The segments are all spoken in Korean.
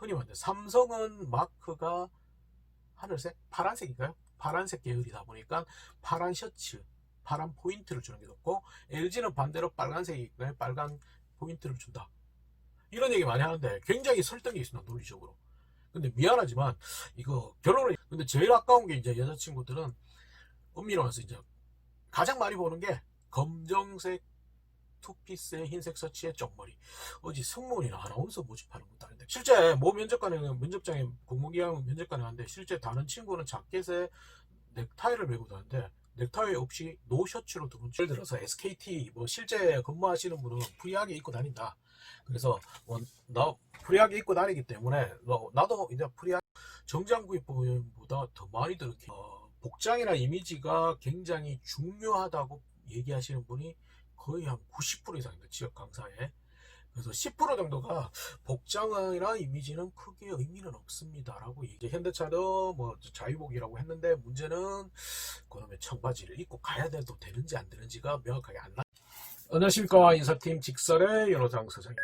흔히 말하는 삼성은 마크가 하늘색? 파란색인가요? 파란색 계열이다 보니까 파란 셔츠, 파란 포인트를 주는 게 좋고, LG는 반대로 빨간색이니까 빨간 포인트를 준다. 이런 얘기 많이 하는데 굉장히 설득이 있습니다, 논리적으로. 근데 미안하지만 이거 결론은, 근데 제일 아까운 게 이제 여자친구들은 엄밀히 말해서 이제 가장 많이 보는 게 검정색 투피스에 흰색 셔츠에 쪽머리. 어제 승무원이나 아나운서 모집하는 것도 아닌데, 실제 모 면접장에 공무기한 면접관에 갔는데 실제 다른 친구는 자켓에 넥타이를 메고 다니는데 넥타이 없이 노 셔츠로 들어온, 예를 들어서 SKT 뭐 실제 근무하시는 분은 프리하게 입고 다닌다. 그래서 나 프리하게 입고 다니기 때문에 나도 이제 프리하게 정장 구입보다 더 많이 들게, 복장이나 이미지가 굉장히 중요하다고 얘기하시는 분이 거의 한 90% 이상입니다, 지역 강사에. 그래서 10% 정도가 복장이나 이미지는 크게 의미는 없습니다라고 얘기. 현대차도 뭐 자유복이라고 했는데 문제는 그놈의 청바지를 입고 가야 돼도 되는지 안 되는지가 명확하게 안 나. 안녕하십니까, 인사팀 직설의 윤호상 소장입니다.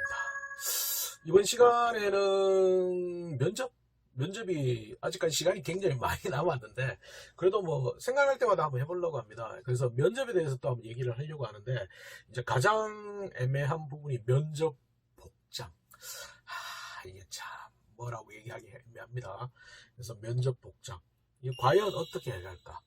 이번 시간에는 면접이 아직까지 시간이 굉장히 많이 남았는데 그래도 뭐 생각날 때마다 한번 해보려고 합니다. 그래서 면접에 대해서 또 한번 얘기를 하려고 하는데, 이제 가장 애매한 부분이 면접 복장. 이게 참 뭐라고 얘기하기 애매합니다. 그래서 면접 복장, 이게 과연 어떻게 해야 할까?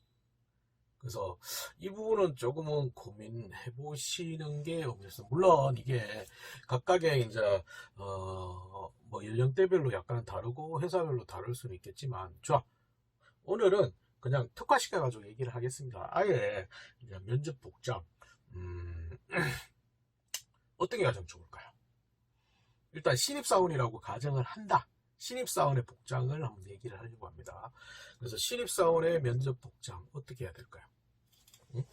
그래서 이 부분은 조금은 고민해 보시는 게 없겠어요. 물론 이게 각각의 이제 뭐 연령대별로 약간 다르고 회사별로 다를 수는 있겠지만, 좋아, 오늘은 그냥 특화시켜 가지고 얘기를 하겠습니다. 아예 이제 면접 복장, 어떤 게 가장 좋을까요? 일단 신입사원이라고 가정을 한다. 신입사원의 복장을 한번 얘기를 하려고 합니다. 그래서 신입사원의 면접 복장 어떻게 해야 될까요? 응?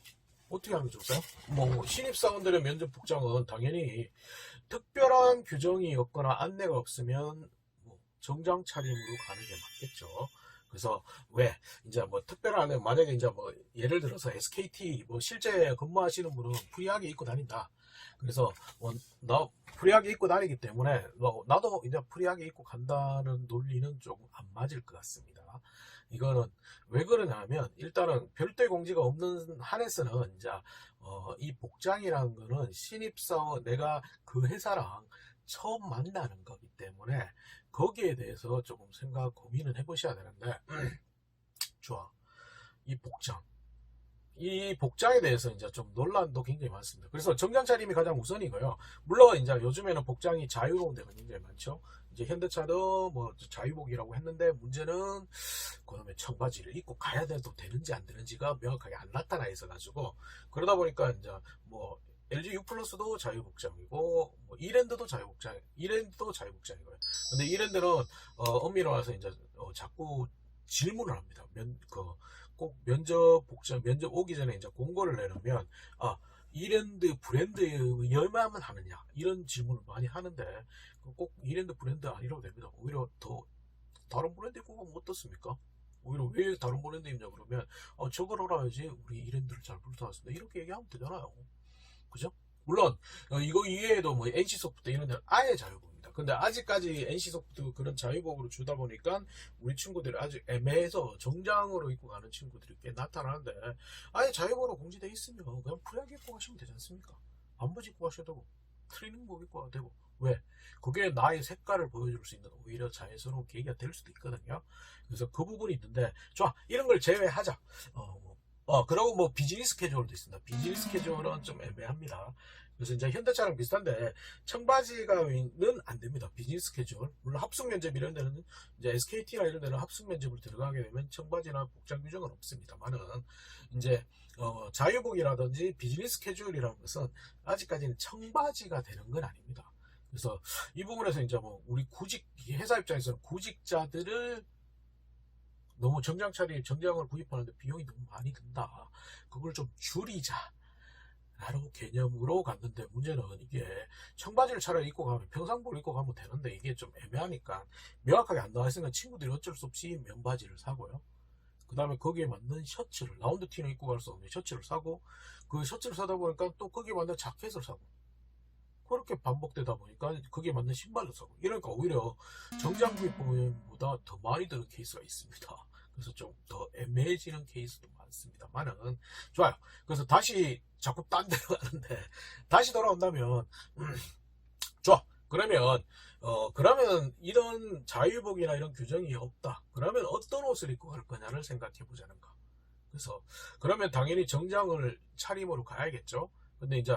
어떻게 하면 좋을까요? 뭐 신입사원들의 면접 복장은 당연히 특별한 규정이 없거나 안내가 없으면 뭐 정장 차림으로 가는 게 맞겠죠. 그래서 왜 이제 뭐 특별한 안내, 만약에 이제 뭐 예를 들어서 SKT 뭐 실제 근무하시는 분은 프리하게 입고 다닌다. 그래서 나 프리하게 입고 다니기 때문에 나도 이제 프리하게 입고 간다는 논리는 조금 안 맞을 것 같습니다. 이거는 왜 그러냐면, 일단은 별도의 공지가 없는 한에서는 이제 이 복장이라는 거는 신입사원, 내가 그 회사랑 처음 만나는 거기 때문에 거기에 대해서 조금 고민을 해보셔야 되는데, 좋아, 이 복장, 이 복장에 대해서 이제 좀 논란도 굉장히 많습니다. 그래서 정장 차림이 가장 우선이고요. 물론 이제 요즘에는 복장이 자유로운 데가 굉장히 많죠. 이제 현대차도 뭐 자유복이라고 했는데 문제는 그놈의 청바지를 입고 가야 돼도 되는지 안 되는지가 명확하게 안 나타나 있어 가지고, 그러다 보니까 이제 뭐 LG U 플러스도 자유복장이고 뭐 이랜드도 자유복장이고요. 근데 이랜드는 엄밀히 와서 이제 자꾸 질문을 합니다. 꼭 면접 오기 전에 이제 공고를 내놓으면, 이랜드 브랜드 열만만 하느냐, 이런 질문을 많이 하는데 꼭 이랜드 브랜드 아니라고 됩니다. 오히려 더 다른 브랜드 입고 가면 어떻습니까? 오히려 왜 다른 브랜드 입냐 그러면, 저걸 알아야지 우리 이랜드를 잘 불타왔습니다, 이렇게 얘기하면 되잖아요. 그죠? 물론 이거 이외에도 뭐 NC소프트 이런 데는 아예 자유복입니다. 근데 아직까지 NC소프트 그런 자유복으로 주다 보니까 우리 친구들이 아직 애매해서 정장으로 입고 가는 친구들이 꽤 나타나는데, 아예 자유복으로 공지돼 있으면 그냥 프리하게 입고 가시면 되지 않습니까? 반바지 입고 가셔도 되고 트레이닝복 입고 가도 되고. 왜? 그게 나의 색깔을 보여줄 수 있는 오히려 자연스러운 계기가 될 수도 있거든요. 그래서 그 부분이 있는데, 좋아, 이런 걸 제외하자. 그리고 뭐 비즈니스 캐주얼도 있습니다. 비즈니스 캐주얼은 좀 애매합니다. 그래서 이제 현대차랑 비슷한데 청바지가는 안 됩니다. 비즈니스 캐주얼. 물론 합숙 면접 이런 데는, 이제 SKT나 이런 데는 합숙 면접을 들어가게 되면 청바지나 복장 규정은 없습니다만은, 이제 자유복이라든지 비즈니스 캐주얼이라는 것은 아직까지는 청바지가 되는 건 아닙니다. 그래서 이 부분에서 이제 뭐 우리 회사 입장에서는 구직자들을 너무 정장을 구입하는데 비용이 너무 많이 든다, 그걸 좀 줄이자 라는 개념으로 갔는데, 문제는 이게 청바지를 차라리 입고 가면 평상복을 입고 가면 되는데 이게 좀 애매하니까 명확하게 안 나와 있으니까 친구들이 어쩔 수 없이 면바지를 사고요. 그 다음에 거기에 맞는 셔츠를, 라운드 티는 입고 갈 수 없는 셔츠를 사고, 그 셔츠를 사다 보니까 또 거기에 맞는 자켓을 사고, 그렇게 반복되다 보니까 그게 맞는 신발도 사고, 이러니까 오히려 정장 구입보다 더 많이 드는 케이스가 있습니다. 그래서 좀 더 애매해지는 케이스도 많습니다만은, 좋아요. 그래서 다시 자꾸 딴 데로 가는데, 다시 돌아온다면 좋아. 그러면 이런 자유복이나 이런 규정이 없다. 그러면 어떤 옷을 입고 갈 거냐를 생각해 보자는 거. 그래서 그러면 당연히 정장을 차림으로 가야겠죠. 근데 이제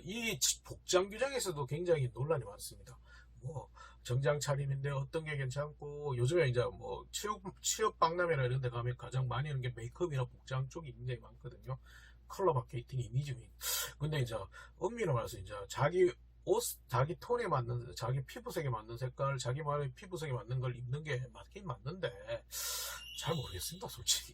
이 복장 규정에서도 굉장히 논란이 많습니다. 뭐 정장 차림인데 어떤 게 괜찮고, 요즘에 이제 뭐 취업 박람회나 이런 데 가면 가장 많이 하는 게 메이크업이나 복장 쪽이 굉장히 많거든요. 컬러 마케팅, 이미지. 근데 이제 엄밀히 말해서 이제 자기 옷, 자기 톤에 맞는, 자기 피부색에 맞는 색깔, 자기만의 피부색에 맞는 걸 입는 게 맞긴 맞는데, 잘 모르겠습니다, 솔직히.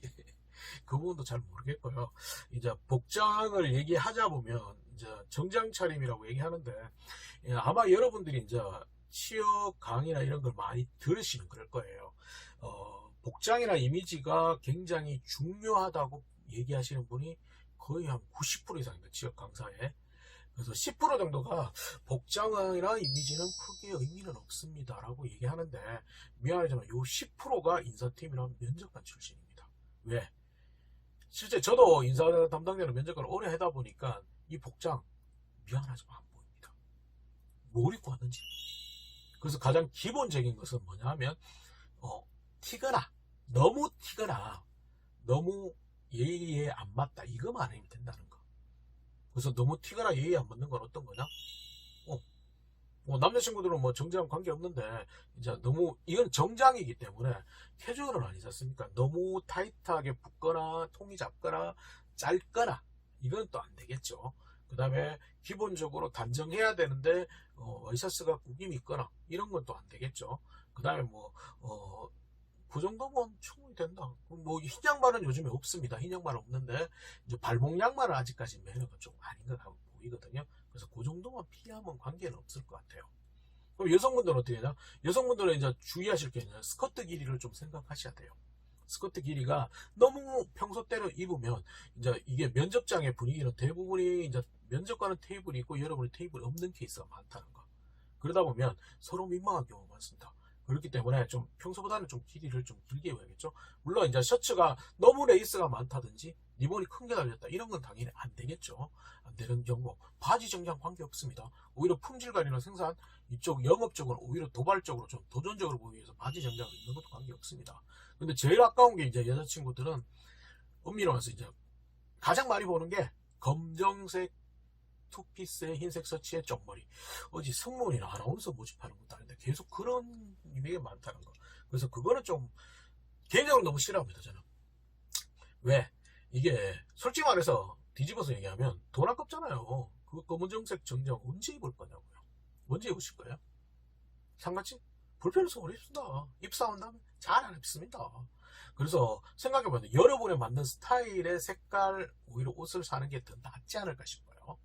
그 부분도 잘 모르겠고요. 이제 복장을 얘기하자 보면, 이제 정장 차림이라고 얘기하는데, 아마 여러분들이 이제 취업 강의나 이런 걸 많이 들으시면 그럴 거예요. 복장이나 이미지가 굉장히 중요하다고 얘기하시는 분이 거의 한 90% 이상입니다, 취업 강사에. 그래서 10% 정도가 복장이나 이미지는 크게 의미는 없습니다 라고 얘기하는데, 미안하지만 요 10%가 인사팀이나 면접관 출신입니다. 왜? 실제 저도 인사 담당자로 면접관을 오래 하다 보니까 이 복장 미안하지만 안 보입니다. 뭘 입고 왔는지. 그래서 가장 기본적인 것은 뭐냐 하면 튀거나, 너무 튀거나 너무 예의에 안 맞다, 이거만 아니면 된다는 거. 그래서 너무 튀거나 예의 안 맞는 건 어떤 거냐? 남자친구들은 뭐 정장 관계없는데, 이제 너무, 이건 정장이기 때문에 캐주얼은 아니지 않습니까? 너무 타이트하게 붙거나 통이 잡거나 짧거나 이건 또 안 되겠죠. 그 다음에 기본적으로 단정해야 되는데 와이셔츠가 구김이 있거나 이런 건 또 안 되겠죠. 그 다음에 그 정도면 충분히 된다. 뭐 흰 양말은 요즘에 없습니다. 흰 양말은 없는데 이제 발목 양말은 아직까지 매너가 좀 아닌 것 같고 보이거든요. 그래서 그 정도만 피하면 관계는 없을 것 같아요. 그럼 여성분들은 어떻게 되냐? 여성분들은 이제 주의하실 게 있냐? 스커트 길이를 좀 생각하셔야 돼요. 스커트 길이가 너무 평소 때로 입으면 이제 이게 면접장의 분위기는 대부분이 이제 면접관은 테이블이 있고 여러분이 테이블이 없는 케이스가 많다는 거. 그러다 보면 서로 민망한 경우가 많습니다. 그렇기 때문에 좀 평소보다는 좀 길이를 좀 길게 입어야겠죠. 물론 이제 셔츠가 너무 레이스가 많다든지 리본이 큰 게 달렸다, 이런 건 당연히 안 되겠죠. 안 되는 경우 바지 정장 관계 없습니다. 오히려 품질관리나 생산 이쪽 영업적으로 오히려 도발적으로 좀 도전적으로 보이기 위해서 바지 정장을 입는 것도 관계 없습니다. 근데 제일 아까운 게 이제 여자친구들은 엄밀히 말해서 이제 가장 많이 보는 게 검정색 투피스에 흰색 셔츠에 쪽머리. 어제 승무원이나 아나운서 모집하는 것도 아닌데 계속 그런 유행이 많다는 거. 그래서 그거는 좀 개인적으로 너무 싫어합니다, 저는. 왜? 이게 솔직히 말해서 뒤집어서 얘기하면 돈 아깝잖아요. 그 검은정색 정장 언제 입을 거냐고요. 언제 입으실 거예요? 상같이? 불편해서 오래 입습니다. 입사한 다음에 잘 안 입습니다. 그래서 생각해보면 여러분에 맞는 스타일의 색깔 오히려 옷을 사는 게 더 낫지 않을까 싶어요.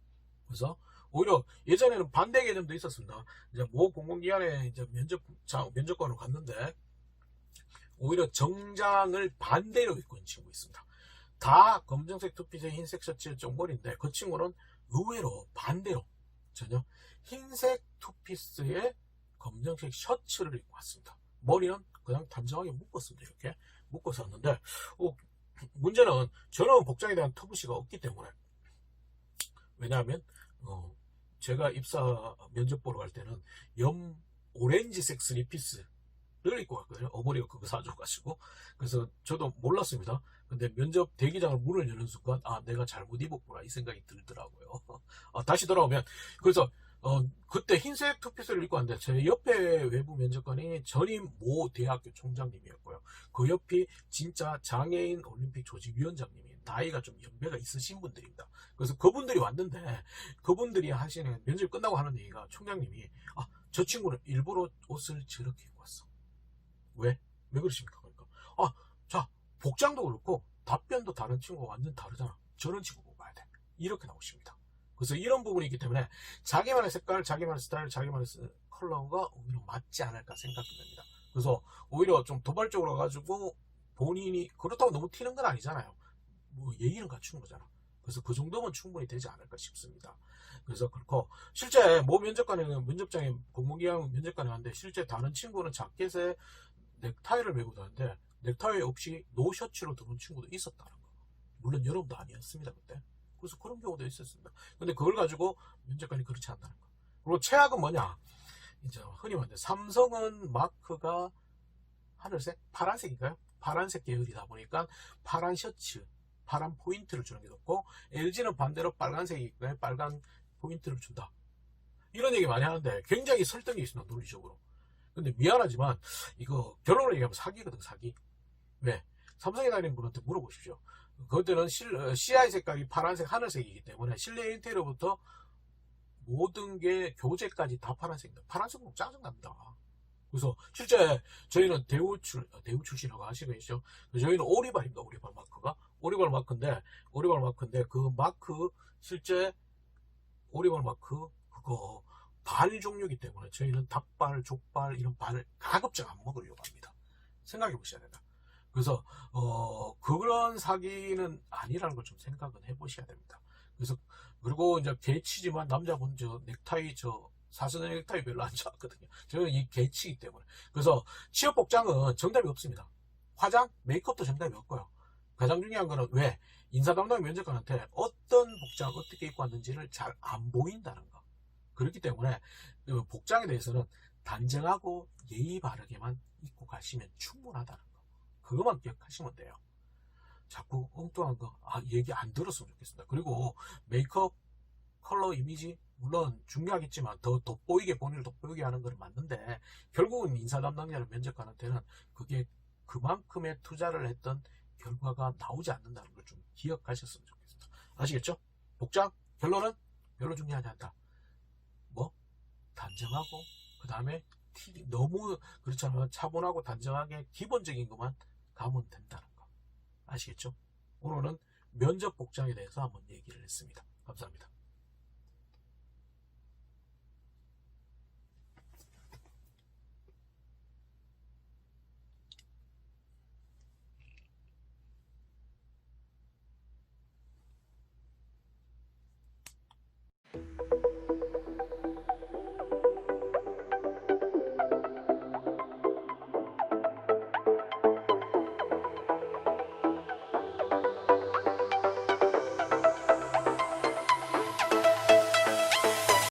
그래서 오히려 예전에는 반대 개념도 있었습니다. 이제 모 공공기관에 이제 면접관으로 갔는데 오히려 정장을 반대로 입고 있는 친구 있습니다. 다 검정색 투피스에 흰색 셔츠에 쪽머리인데 그 친구는 의외로 반대로 전혀 흰색 투피스에 검정색 셔츠를 입고 왔습니다. 머리는 그냥 단정하게 묶었습니다. 이렇게 묶어서 왔는데 문제는 저는 복장에 대한 터부시가 없기 때문에, 왜냐하면 제가 입사 면접 보러 갈 때는 오렌지색 3피스를 입고 갔거든요. 어머니가 그거 사줘가지고. 그래서 저도 몰랐습니다. 근데 면접 대기장을 문을 여는 순간 내가 잘못 입었구나 이 생각이 들더라고요. 다시 돌아오면 그래서 그때 흰색 투피스를 입고 왔는데 제 옆에 외부 면접관이 전임 모 대학교 총장님이었고요. 그 옆이 진짜 장애인 올림픽 조직위원장님이 나이가 좀 연배가 있으신 분들입니다. 그래서 그분들이 왔는데 그분들이 하시는 면접 끝나고 하는 얘기가, 총장님이 저 친구는 일부러 옷을 저렇게 입고 왔어. 왜 그러십니까? 그러니까 자, 복장도 그렇고 답변도 다른 친구가 완전 다르잖아. 저런 친구 보고 봐야 돼. 이렇게 나오십니다. 그래서 이런 부분이 있기 때문에 자기만의 색깔, 자기만의 스타일, 자기만의 컬러가 오히려 맞지 않을까 생각이 듭니다. 그래서 오히려 좀 도발적으로 가지고 본인이 그렇다고 너무 튀는 건 아니잖아요. 뭐 예의는 갖추는 거잖아. 그래서 그 정도면 충분히 되지 않을까 싶습니다. 그래서 그렇고 실제 모 면접장에 공무기한 면접관에 왔는데 실제 다른 친구는 자켓에 넥타이를 메고 다니는데 넥타이 없이 노셔츠로 들어온 친구도 있었다는 거. 물론 여러분도 아니었습니다 그때. 그래서 그런 경우도 있었습니다. 근데 그걸 가지고 면접관이 그렇지 않다는 거. 그리고 최악은 뭐냐? 이제 흔히 말하는 삼성은 마크가 하늘색? 파란색인가요? 파란색 계열이다 보니까 파란 셔츠, 파란 포인트를 주는 게 좋고 LG는 반대로 빨간색이니까 빨간 포인트를 준다. 이런 얘기 많이 하는데 굉장히 설득이 있습니다. 논리적으로. 근데 미안하지만 이거 결론을 얘기하면 사기거든 사기. 왜? 삼성에 다니는 분한테 물어보십시오. 그때는 CI 색깔이 파란색 하늘색이기 때문에 실내 인테리어부터 모든 게 교재까지 다 파란색입니다. 파란색 보면 짜증납니다. 그래서 실제 저희는 대우 출신이라고 하시겠죠. 저희는 오리발입니다. 오리발 마크가 오리발 마크인데 그 마크 실제 오리발 마크 그거 발 종류이기 때문에 저희는 닭발, 족발 이런 발을 가급적 안 먹으려고 합니다. 생각해 보셔야 된다. 그래서 그런 사기는 아니라는 걸 좀 생각은 해보셔야 됩니다. 그래서 그리고 이제 개치지만 남자분 저 넥타이 사선의 넥타이 별로 안 좋아하거든요. 저는 이 개치이기 때문에. 그래서 취업 복장은 정답이 없습니다. 화장, 메이크업도 정답이 없고요. 가장 중요한 거는 왜? 인사 담당 면접관한테 어떤 복장 어떻게 입고 왔는지를 잘 안 보인다는 거. 그렇기 때문에 복장에 대해서는 단정하고 예의 바르게만 입고 가시면 충분하다는 거. 그것만 기억하시면 돼요. 자꾸 엉뚱한 거 얘기 안 들었으면 좋겠습니다. 그리고 메이크업, 컬러, 이미지 물론 중요하겠지만 더 돋보이게 본인을 돋보이게 하는 건 맞는데 결국은 인사 담당자나 면접관한테는 그게 그만큼의 투자를 했던 결과가 나오지 않는다는 걸 좀 기억하셨으면 좋겠습니다. 아시겠죠? 복장 결론은 별로 중요하지 않다. 뭐 단정하고 그 다음에 너무 그렇지 않으면 차분하고 단정하게 기본적인 것만 가면 된다는 거 아시겠죠? 오늘은 면접 복장에 대해서 한번 얘기를 했습니다. 감사합니다.